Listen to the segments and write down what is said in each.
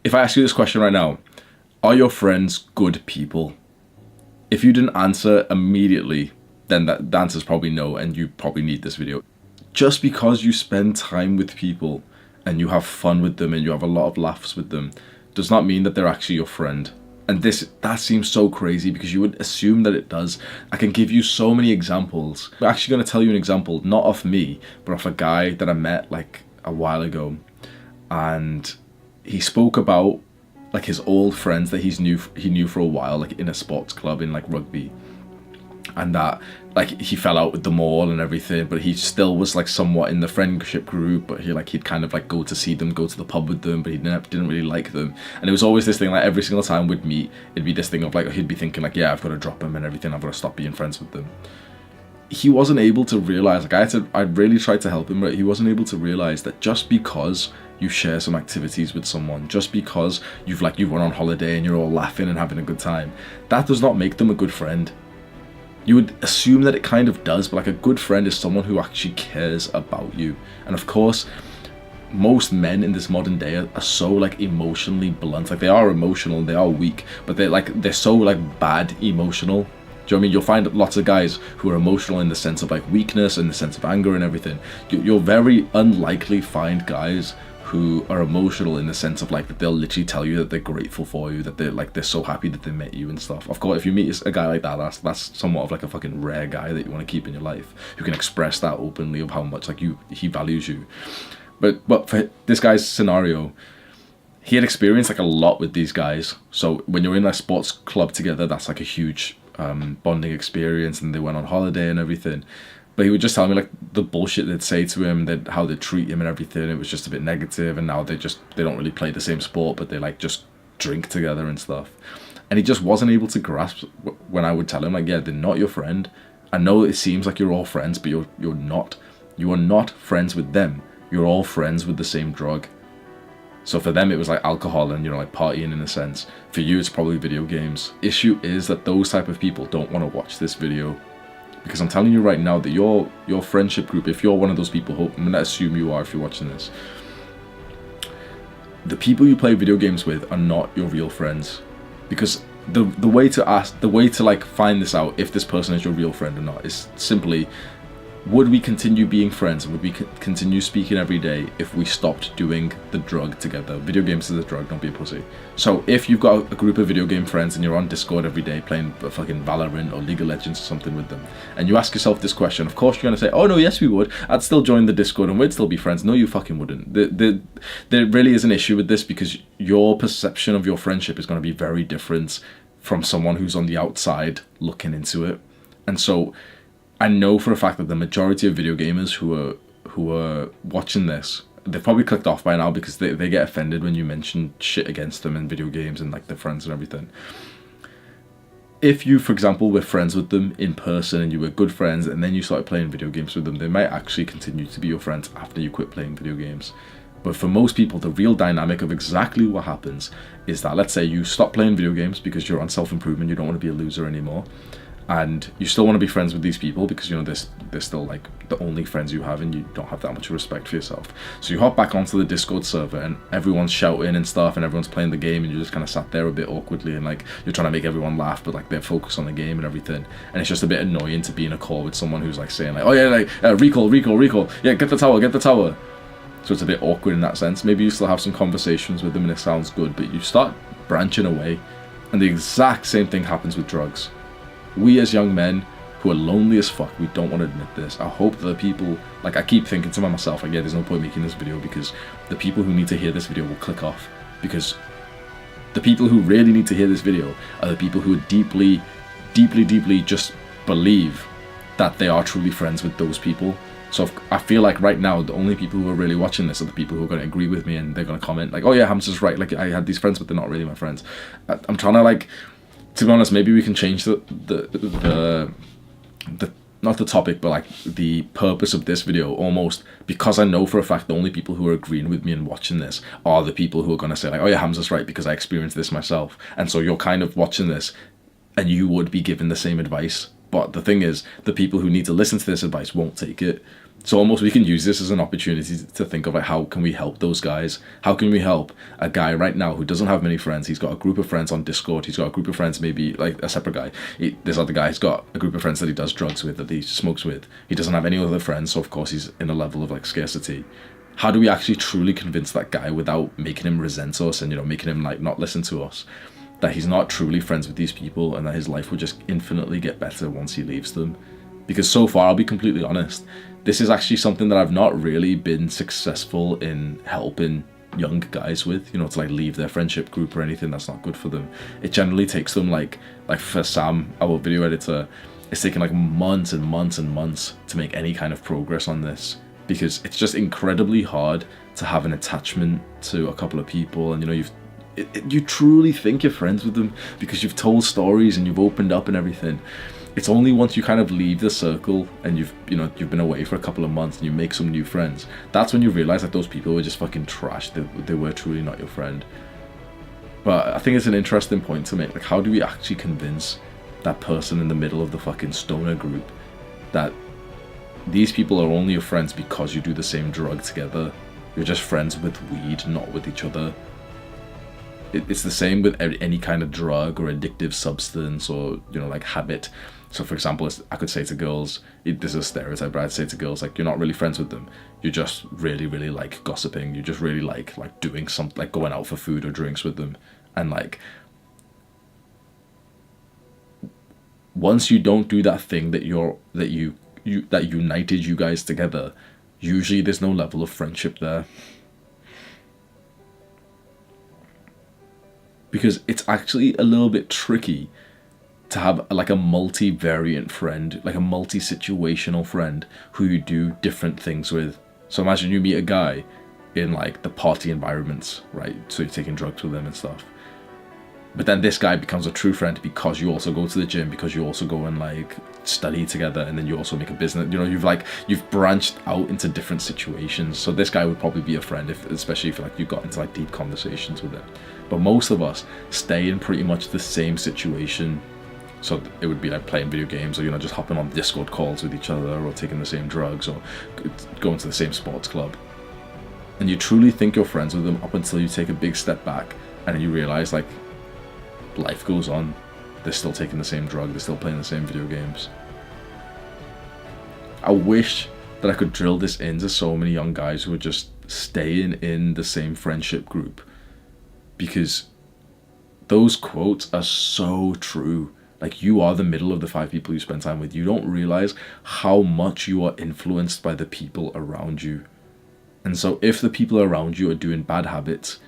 If I ask you this question right now, are your friends good people? If you didn't answer immediately, then the answer is probably no, and you probably need this video. Just because you spend time with people and you have fun with them and you have a lot of laughs with them does not mean that they're actually your friend. And that seems so crazy because you would assume that it does. I can give you so many examples. I'm actually going to tell you an example, not of me, but of a guy that I met like a while ago. And he spoke about like his old friends that he knew for a while, like in a sports club in like rugby. And that like he fell out with them all and everything, but he still was like somewhat in the friendship group, but he'd kind of like go to see them, go to the pub with them, but he didn't really like them. And it was always this thing, like every single time we'd meet, it'd be this thing of like he'd be thinking like, yeah, I've got to drop him and everything, I've got to stop being friends with them. He wasn't able to realize, like I really tried to help him, but he wasn't able to realize that just because you share some activities with someone, just because you've went on holiday and you're all laughing and having a good time, that does not make them a good friend. You would assume that it kind of does, but like a good friend is someone who actually cares about you. And of course, most men in this modern day are so like emotionally blunt. Like they are emotional and they are weak, but they're so like bad emotional. Do you know what I mean? You'll find lots of guys who are emotional in the sense of like weakness and the sense of anger and everything. You'll very unlikely find guys who are emotional in the sense of like that they'll literally tell you that they're grateful for you, that they're so happy that they met you and stuff. Of course, if you meet a guy like that, that's somewhat of like a fucking rare guy that you want to keep in your life, who can express that openly of how much like he values you. But for this guy's scenario, he had experienced like a lot with these guys. So when you're in a sports club together, that's like a huge bonding experience, and they went on holiday and everything. But he would just tell me like the bullshit they'd say to him, that how they'd treat him and everything. It was just a bit negative, and now they don't really play the same sport, but they like just drink together and stuff. And he just wasn't able to grasp when I would tell him like, yeah, they're not your friend. I know it seems like you're all friends, but you're not. You are not friends with them. You're all friends with the same drug. So for them it was like alcohol and, you know, like partying in a sense. For you it's probably video games. Issue is that those type of people don't want to watch this video. Because I'm telling you right now that your friendship group, if you're one of those people, I'm going to assume you are if you're watching this, the people you play video games with are not your real friends. Because the way to like find this out, if this person is your real friend or not, is simply, would we continue being friends and would we continue speaking every day if we stopped doing the drug together? Video games is a drug, don't be a pussy. So if you've got a group of video game friends and you're on Discord every day playing fucking Valorant or League of Legends or something with them, and you ask yourself this question, of course you're going to say, oh no, yes we would. I'd still join the Discord and we'd still be friends. No, you fucking wouldn't. There really is an issue with this, because your perception of your friendship is going to be very different from someone who's on the outside looking into it. And so I know for a fact that the majority of video gamers who are watching this, they've probably clicked off by now because they get offended when you mention shit against them in video games and like their friends and everything. If you, for example, were friends with them in person and you were good friends and then you started playing video games with them, they might actually continue to be your friends after you quit playing video games. But for most people, the real dynamic of exactly what happens is that, let's say you stop playing video games because you're on self-improvement, you don't want to be a loser anymore, and you still want to be friends with these people because, you know, they're still like the only friends you have and you don't have that much respect for yourself. So you hop back onto the Discord server and everyone's shouting and stuff and everyone's playing the game and you're just kind of sat there a bit awkwardly and like you're trying to make everyone laugh, but like they're focused on the game and everything. And it's just a bit annoying to be in a call with someone who's like saying like, oh yeah, like recall, yeah, get the tower. So it's a bit awkward in that sense. Maybe you still have some conversations with them and it sounds good, but you start branching away. And the exact same thing happens with drugs. We as young men who are lonely as fuck, we don't want to admit this. I hope that the people, like I keep thinking to myself, like, yeah, there's no point making this video because the people who need to hear this video will click off. Because the people who really need to hear this video are the people who deeply just believe that they are truly friends with those people. So I feel like right now, the only people who are really watching this are the people who are going to agree with me and they're going to comment like, oh yeah, Hamza's right. Like I had these friends, but they're not really my friends. I'm trying to like, to be honest, maybe we can change the not the topic, but like the purpose of this video almost, because I know for a fact the only people who are agreeing with me and watching this are the people who are going to say like, oh yeah, Hamza's right because I experienced this myself. And so you're kind of watching this and you would be given the same advice. But the thing is, the people who need to listen to this advice won't take it. So almost we can use this as an opportunity to think of like, how can we help those guys? How can we help a guy right now who doesn't have many friends? He's got a group of friends on Discord. He's got a group of friends, maybe like a separate guy. This other guy, he's got a group of friends that he does drugs with, that he smokes with. He doesn't have any other friends, so of course he's in a level of like scarcity. How do we actually truly convince that guy without making him resent us and, you know, making him like not listen to us, that he's not truly friends with these people and that his life will just infinitely get better once he leaves them? Because so far, I'll be completely honest, this is actually something that I've not really been successful in helping young guys with, you know, to like leave their friendship group or anything that's not good for them. It generally takes them like for Sam, our video editor, it's taken like months and months and months to make any kind of progress on this, because it's just incredibly hard to have an attachment to a couple of people, and you know, you truly think you're friends with them because you've told stories and you've opened up and everything. It's only once you kind of leave the circle and you've been away for a couple of months and you make some new friends, that's when you realize that those people were just fucking trash. They were truly not your friend. But I think it's an interesting point to make. Like, how do we actually convince that person in the middle of the fucking stoner group that these people are only your friends because you do the same drug together? You're just friends with weed, not with each other. It's the same with any kind of drug or addictive substance or, you know, like habit. So for example, I could say to girls, this is a stereotype, but I'd say to girls, like, you're not really friends with them. You just really, really like gossiping. You just really like doing something, like going out for food or drinks with them. And like, once you don't do that thing that united you guys together, usually there's no level of friendship there. Because it's actually a little bit tricky to have like a multi-variant friend, like a multi-situational friend who you do different things with. So imagine you meet a guy in like the party environments, right? So you're taking drugs with them and stuff. But then this guy becomes a true friend because you also go to the gym, because you also go and like study together, and then you also make a business. You know, you've branched out into different situations. So this guy would probably be a friend, especially if like you got into like deep conversations with him. But most of us stay in pretty much the same situation. So it would be like playing video games, or, you know, just hopping on Discord calls with each other, or taking the same drugs, or going to the same sports club. And you truly think you're friends with them up until you take a big step back and you realize like life goes on. They're still taking the same drug, they're still playing the same video games. I wish that I could drill this into so many young guys who are just staying in the same friendship group, because those quotes are so true. Like, you are the middle of the 5 people you spend time with. You don't realize how much you are influenced by the people around you. And so if the people around you are doing bad habits,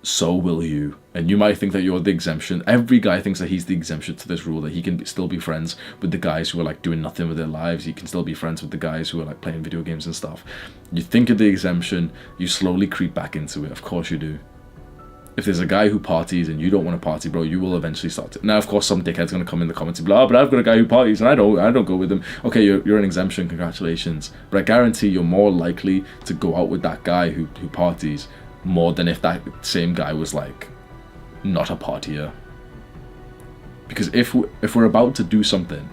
so will you. And you might think that you're the exemption. Every guy thinks that he's the exemption to this rule, that he can still be friends with the guys who are like doing nothing with their lives. He can still be friends with the guys who are like playing video games and stuff. You think of the exemption, you slowly creep back into it. Of course you do. If there's a guy who parties and you don't want to party, bro, you will eventually start to. Now, of course, some dickhead's going to come in the comments and be like, oh, but I've got a guy who parties and I don't go with him. Okay, you're an exemption, congratulations. But I guarantee you're more likely to go out with that guy who parties more than if that same guy was like not a partier. Because if we're about to do something,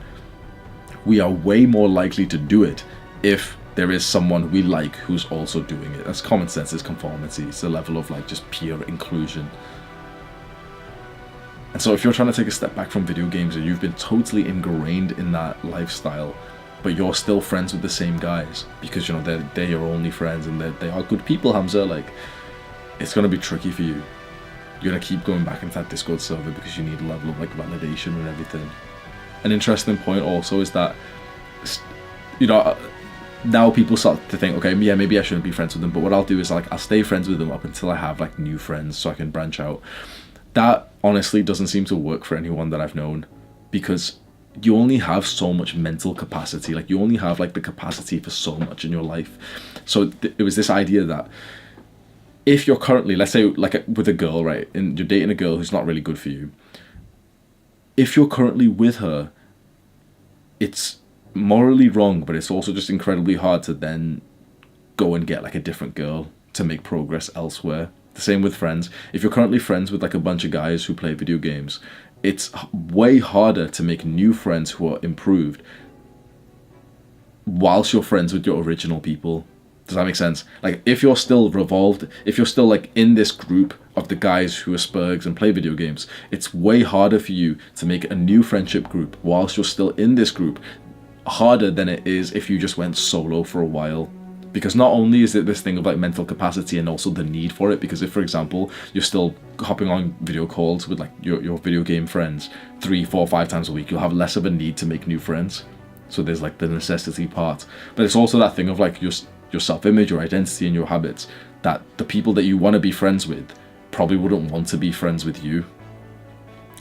we are way more likely to do it if there is someone we like who's also doing it. That's common sense, it's conformity, it's a level of like just pure inclusion. And so if you're trying to take a step back from video games and you've been totally ingrained in that lifestyle, but you're still friends with the same guys because, you know, they're your only friends and they are good people, Hamza, like, it's going to be tricky for you. You're going to keep going back into that Discord server because you need a level of like validation and everything. An interesting point also is that, you know, now people start to think, okay, yeah, maybe I shouldn't be friends with them, but what I'll do is like I'll stay friends with them up until I have like new friends so I can branch out. That honestly doesn't seem to work for anyone that I've known, because you only have so much mental capacity. Like, you only have like the capacity for so much in your life. So it was this idea that if you're currently, let's say like with a girl, right, and you're dating a girl who's not really good for you, if you're currently with her, it's morally wrong, but it's also just incredibly hard to then go and get like a different girl to make progress elsewhere. The same with friends. If you're currently friends with like a bunch of guys who play video games, it's way harder to make new friends who are improved whilst you're friends with your original people. Does that make sense? Like, if you're still revolved, if you're still like in this group of the guys who are spurgs and play video games, it's way harder for you to make a new friendship group whilst you're still in this group, harder than it is if you just went solo for a while. Because not only is it this thing of like mental capacity and also the need for it, because if, for example, you're still hopping on video calls with like your video game friends 3, 4, 5 times a week, you'll have less of a need to make new friends. So there's like the necessity part, but it's also that thing of like your self-image, your identity, and your habits, that the people that you want to be friends with probably wouldn't want to be friends with you.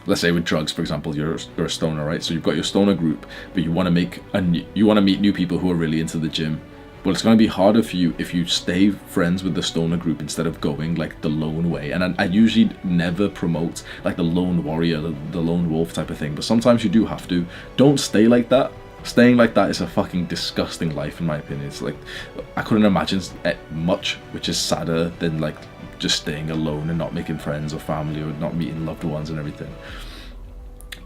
Let's say with drugs, for example, you're a stoner, right? So you've got your stoner group, but you want to meet new people who are really into the gym. Well, it's going to be harder for you if you stay friends with the stoner group instead of going like the lone way. And I usually never promote like the lone warrior, the lone wolf type of thing, but sometimes you do have to. Don't stay like that. Staying like that is a fucking disgusting life, in my opinion. It's like, I couldn't imagine much which is sadder than like just staying alone and not making friends or family or not meeting loved ones and everything.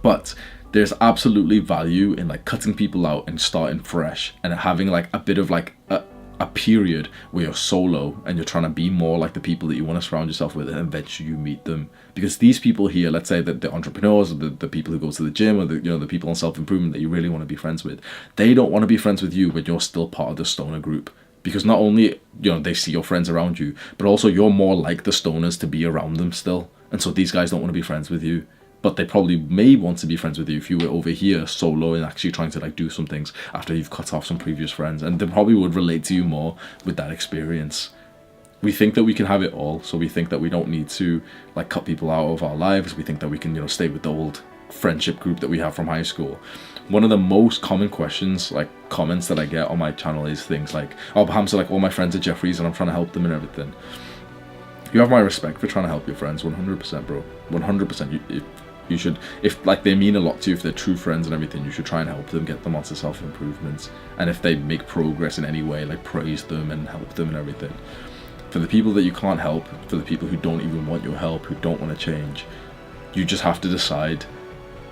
But there's absolutely value in like cutting people out and starting fresh and having like a bit of like a period where you're solo and you're trying to be more like the people that you want to surround yourself with, and eventually you meet them. Because these people here, let's say that the entrepreneurs or the people who go to the gym, or the people on self-improvement that you really want to be friends with, they don't want to be friends with you when you're still part of the stoner group. Because not only they see your friends around you, but also you're more like the stoners to be around them still. And so these guys don't want to be friends with you. But they probably may want to be friends with you if you were over here solo and actually trying to like do some things after you've cut off some previous friends, and they probably would relate to you more with that experience. We think that we can have it all, so we think that we don't need to like cut people out of our lives. We think that we can stay with the old friendship group that we have from high school. One of the most common questions, like comments that I get on my channel, is things like, "Oh, Hamza, like all my friends are Jeffries and I'm trying to help them and everything." You have my respect for trying to help your friends, 100%, bro. 100%. You should, if like they mean a lot to you, if they're true friends and everything, you should try and help them, get them onto self-improvement. And if they make progress in any way, like praise them and help them and everything. For the people that you can't help, for the people who don't even want your help, who don't want to change, you just have to decide,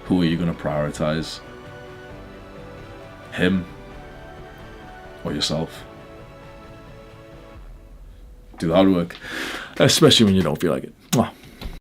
who are you going to prioritize? Him or yourself? Do the hard work, especially when you don't feel like it.